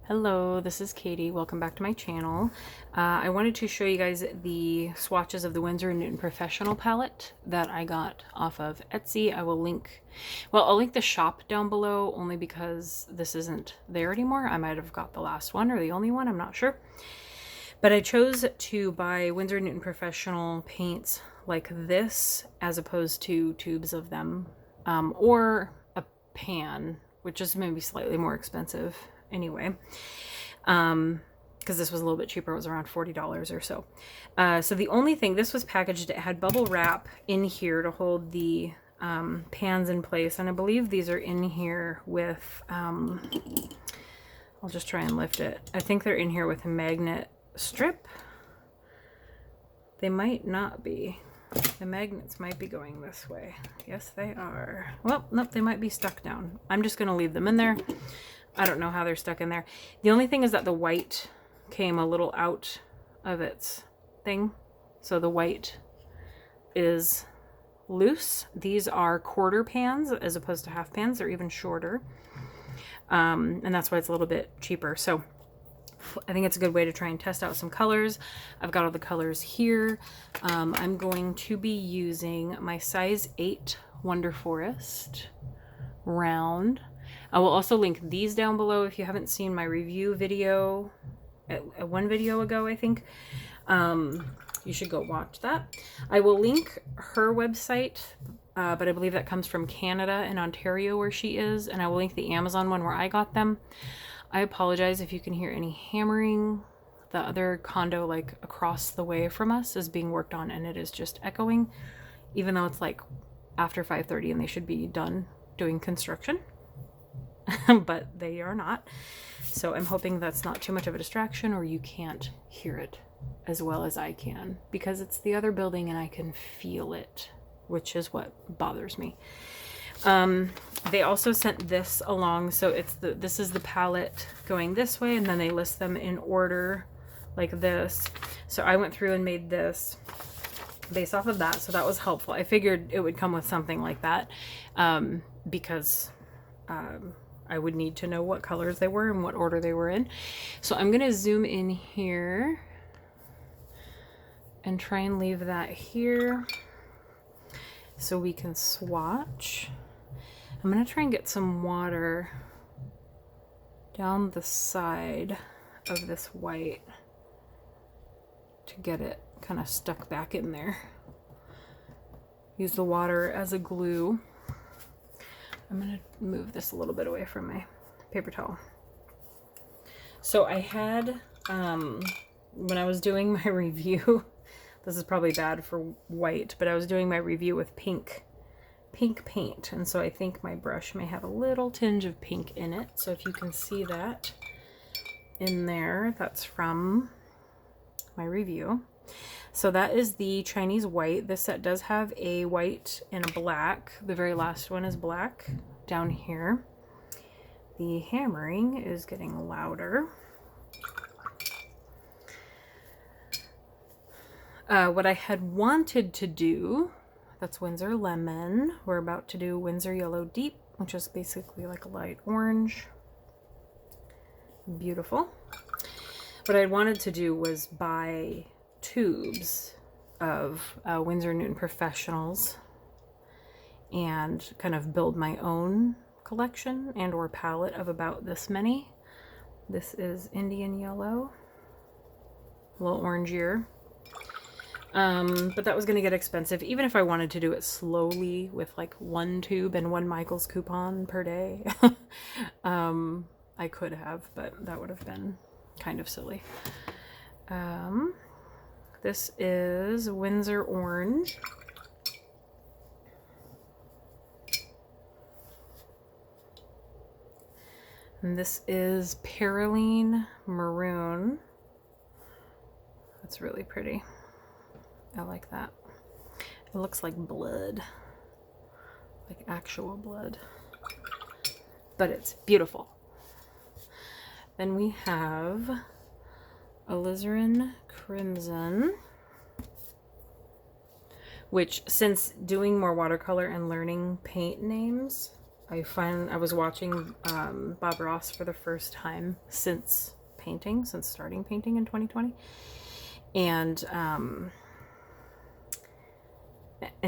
Hello, this is Katie. Welcome back to my channel. I wanted to show you guys the swatches of the Winsor & Newton Professional palette that I got off of Etsy. I will link, well, I'll link the shop down below only because this isn't there anymore. I might have got the last one or the only one, I'm not sure. But I chose to buy Winsor & Newton Professional paints like this as opposed to tubes of them, or a pan, which is maybe slightly more expensive anyway, because this was a little bit cheaper. It was around $40 or so. So the only thing, this was packaged, it had bubble wrap in here to hold the pans in place, and I believe these are in here with I'll just try and lift it. I think they're in here with a magnet strip. They might not be. The magnets might be going this way. Yes, they are. Well, nope, they might be stuck down. I'm just gonna leave them in there. I don't know how they're stuck in there. The only thing is that the white came a little out of its thing. So the white is loose. These are quarter pans as opposed to half pans. They're even shorter. And that's why it's a little bit cheaper. So I think it's a good way to try and test out some colors. I've got all the colors here. I'm going to be using my size 8 Wonder Forest round. I will also link these down below if you haven't seen my review video, one video ago, I think. You should go watch that. I will link her website, but I believe that comes from Canada and Ontario where she is, and I will link the Amazon one where I got them. I apologize if you can hear any hammering. The other condo like across the way from us is being worked on and it is just echoing, even though it's like after 5:30 and they should be done doing construction. But they are not. So I'm hoping that's not too much of a distraction or you can't hear it as well as I can, because it's the other building and I can feel it, which is what bothers me. They also sent this along, so it's this is the palette going this way, and then they list them in order like this. So I went through and made this based off of that, so that was helpful. I figured it would come with something like that, because I would need to know what colors they were and what order they were in. So I'm gonna zoom in here and try and leave that here so we can swatch. I'm gonna try and get some water down the side of this white to get it kind of stuck back in there. Use the water as a glue. I'm gonna move this a little bit away from my paper towel. So I had, when I was doing my review, this is probably bad for white, but I was doing my review with pink paint, and so I think my brush may have a little tinge of pink in it. So if you can see that in there, that's from my review. So that is the Chinese white. This set does have a white and a black. The very last one is black down here. The hammering is getting louder. What I had wanted to do, that's Windsor Lemon. We're about to do Windsor Yellow Deep, which is basically like a light orange. Beautiful. What I wanted to do was buy tubes of Winsor & Newton Professionals and kind of build my own collection and or palette of about this many. This is Indian Yellow, a little orangier. But that was going to get expensive, even if I wanted to do it slowly with like one tube and one Michael's coupon per day. I could have, but that would have been kind of silly. This is Windsor Orange. And this is Cerulean Maroon. That's really pretty. I like that. It looks like blood, like actual blood, but it's beautiful. Then we have Alizarin Crimson, which, since doing more watercolor and learning paint names, I was watching Bob Ross for the first time since starting painting in 2020. And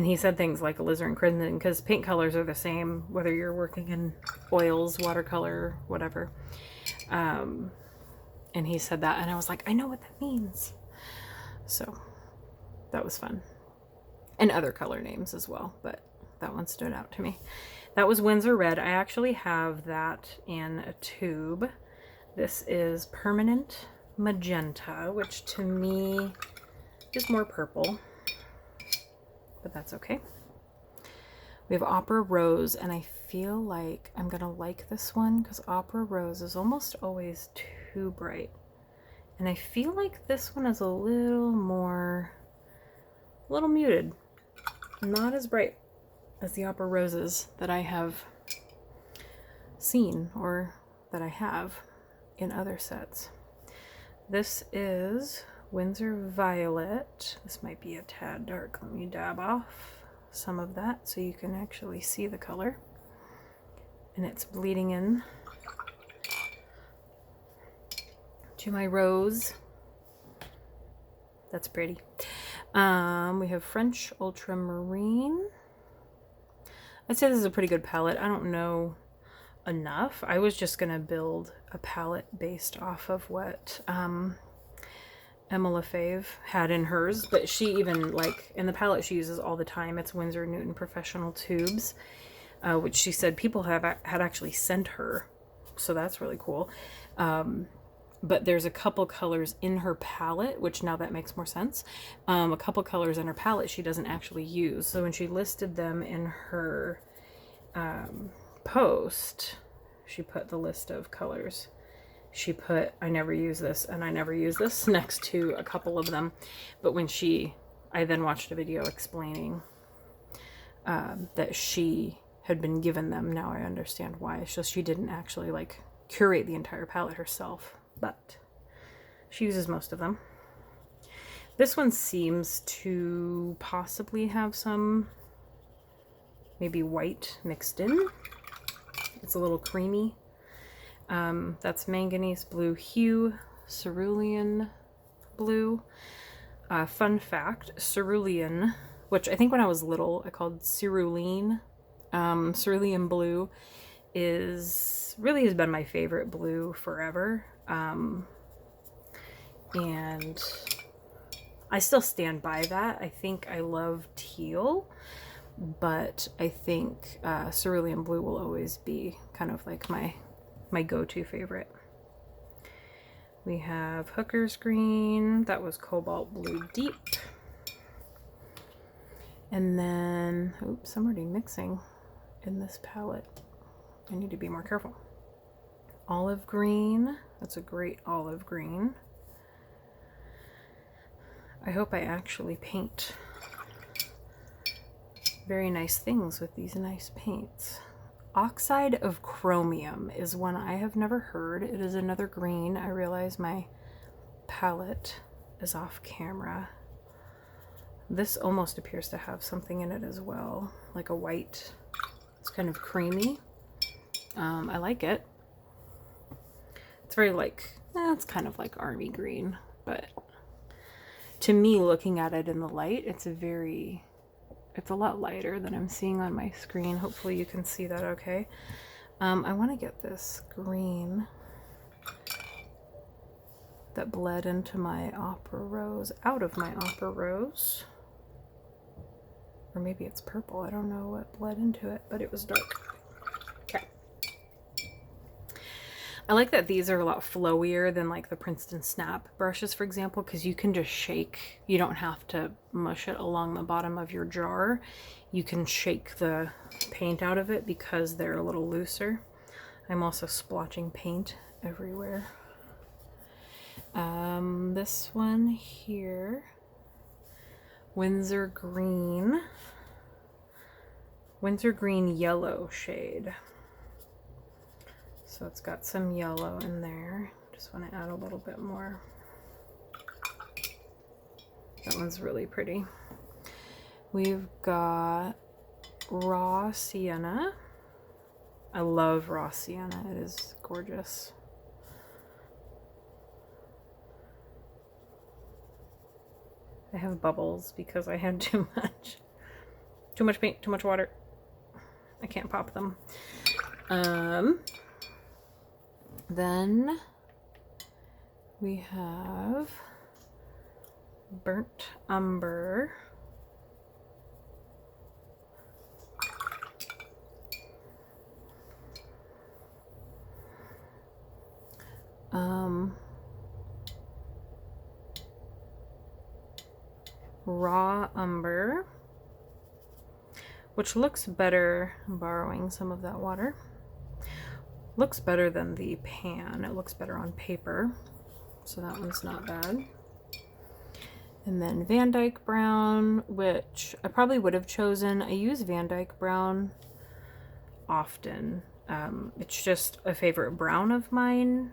he said things like Alizarin Crimson, because paint colors are the same, whether you're working in oils, watercolor, whatever. And he said that, and I was like, I know what that means. So that was fun. And other color names as well, but that one stood out to me. That was Windsor Red. I actually have that in a tube. This is Permanent Magenta, which to me is more purple, but that's okay. We have Opera Rose, and I feel like I'm gonna like this one because Opera Rose is almost always too bright. And I feel like this one is a little muted. Not as bright as the Opera Roses that I have seen or that I have in other sets. This is Windsor Violet. This might be a tad dark. Let me dab off some of that so you can actually see the color. And it's bleeding in to my rose. That's pretty. We have French Ultramarine. I'd say this is a pretty good palette. I don't know enough. I was just gonna build a palette based off of what Emma LaFave had in hers, but she even, like, in the palette she uses all the time, it's Winsor Newton Professional Tubes, which she said people had actually sent her, so that's really cool. But there's a couple colors in her palette, which now that makes more sense. A couple colors in her palette she doesn't actually use. So when she listed them in her post, she put the list of colors. She put, I never use this and I never use this next to a couple of them. But when I then watched a video explaining that she had been given them. Now I understand why. It's just she didn't actually like curate the entire palette herself, but she uses most of them. This one seems to possibly have some maybe white mixed in. It's a little creamy. That's Manganese Blue Hue, Cerulean Blue. Fun fact, Cerulean, which I think when I was little I called Cerulean. Cerulean Blue has been my favorite blue forever. And I still stand by that. I think I love teal, but I think Cerulean Blue will always be kind of like my go-to favorite. We have Hooker's Green. That was Cobalt Blue Deep. And then, oops, I'm already mixing in this palette. I need to be more careful. Olive Green. That's a great olive green. I hope I actually paint very nice things with these nice paints. Oxide of Chromium is one I have never heard. It is another green. I realize my palette is off camera. This almost appears to have something in it as well, like a white. It's kind of creamy. I like it. It's very like, it's kind of like army green, but to me, looking at it in the light, it's a lot lighter than I'm seeing on my screen. Hopefully you can see that okay. I want to get this green that bled into my Opera Rose out of my Opera Rose. Or maybe it's purple. I don't know what bled into it, but it was dark. Okay. I like that these are a lot flowier than like the Princeton Snap brushes, for example, because you can just shake. You don't have to mush it along the bottom of your jar. You can shake the paint out of it because they're a little looser. I'm also splotching paint everywhere. This one here, Windsor Green yellow shade. So it's got some yellow in there. Just want to add a little bit more. That one's really pretty. We've got raw sienna. I love raw sienna. It is gorgeous. I have bubbles because I had too much. Too much paint, too much water. I can't pop them. Then we have burnt umber. Raw umber, which looks better. I'm borrowing some of that water. Looks better than the pan. It looks better on paper, so that one's not bad. And then Van Dyke brown, which I probably would have chosen. I use Van Dyke brown often. It's just a favorite brown of mine.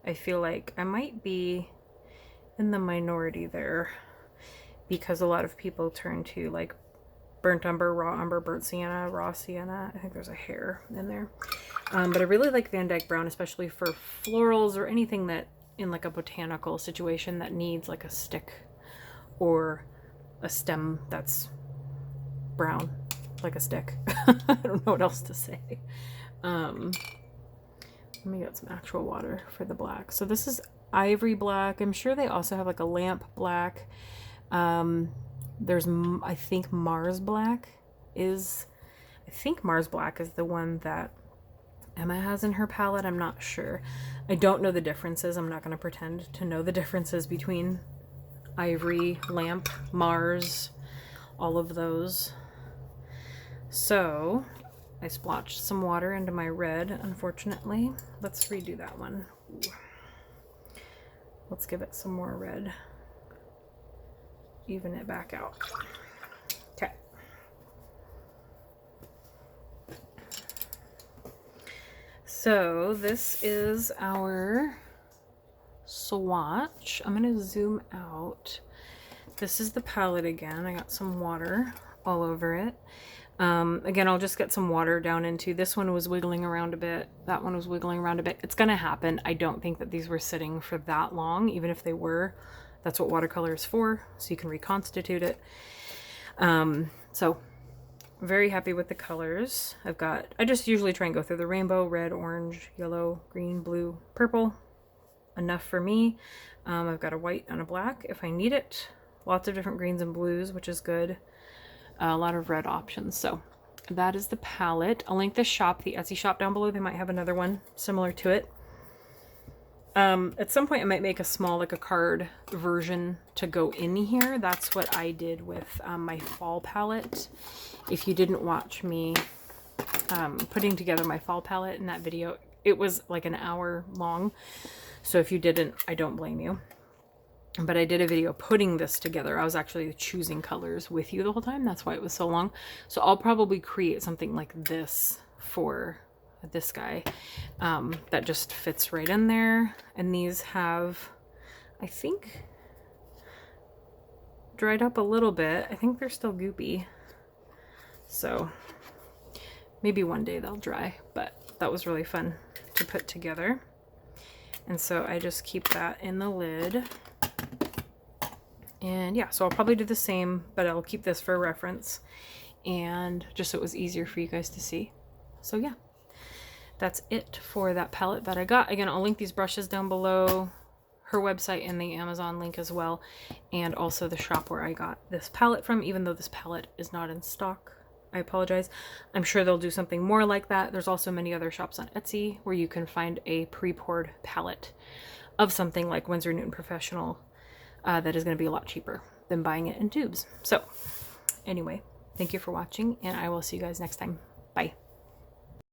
I feel like I might be in the minority there, because a lot of people turn to like burnt umber, raw umber, burnt sienna, raw sienna. I think there's a hair in there. But I really like Van Dyke brown, especially for florals or anything that in like a botanical situation that needs like a stick or a stem that's brown, like a stick. I don't know what else to say. Let me get some actual water for the black. So this is ivory black. I'm sure they also have like a lamp black. There's, I think Mars black is the one that Emma has in her palette. I'm not sure. I don't know the differences. I'm not going to pretend to know the differences between ivory, lamp, Mars, all of those. So I splotched some water into my red, unfortunately. Let's redo that one. Ooh. Let's give it some more red. Even it back out. Okay. So this is our swatch. I'm going to zoom out. This is the palette again. I got some water all over it. Again, I'll just get some water down into, this one was wiggling around a bit. That one was wiggling around a bit. It's going to happen. I don't think that these were sitting for that long, even if they were. That's what watercolor is for, so you can reconstitute it. So very happy with the colors. I just usually try and go through the rainbow: red, orange, yellow, green, blue, purple. Enough for me. I've got a white and a black if I need it. Lots of different greens and blues, which is good. A lot of red options. So that is the palette. I'll link the shop, the Etsy shop down below. They might have another one similar to it. At some point I might make a small, like a card version to go in here. That's what I did with my fall palette. If you didn't watch me putting together my fall palette in that video, it was like an hour long. So if you didn't, I don't blame you. But I did a video putting this together. I was actually choosing colors with you the whole time. That's why it was so long. So I'll probably create something like this for this guy that just fits right in there. And these have, I think, dried up a little bit. I think they're still goopy. So maybe one day they'll dry, but that was really fun to put together. And so I just keep that in the lid. And yeah, so I'll probably do the same, but I'll keep this for reference and just so it was easier for you guys to see. So yeah, that's it for that palette that I got. Again, I'll link these brushes down below, her website and the Amazon link as well, and also the shop where I got this palette from, even though this palette is not in stock. I apologize. I'm sure they'll do something more like that. There's also many other shops on Etsy where you can find a pre-poured palette of something like Winsor Newton Professional that is going to be a lot cheaper than buying it in tubes. So anyway, thank you for watching, and I will see you guys next time. Bye.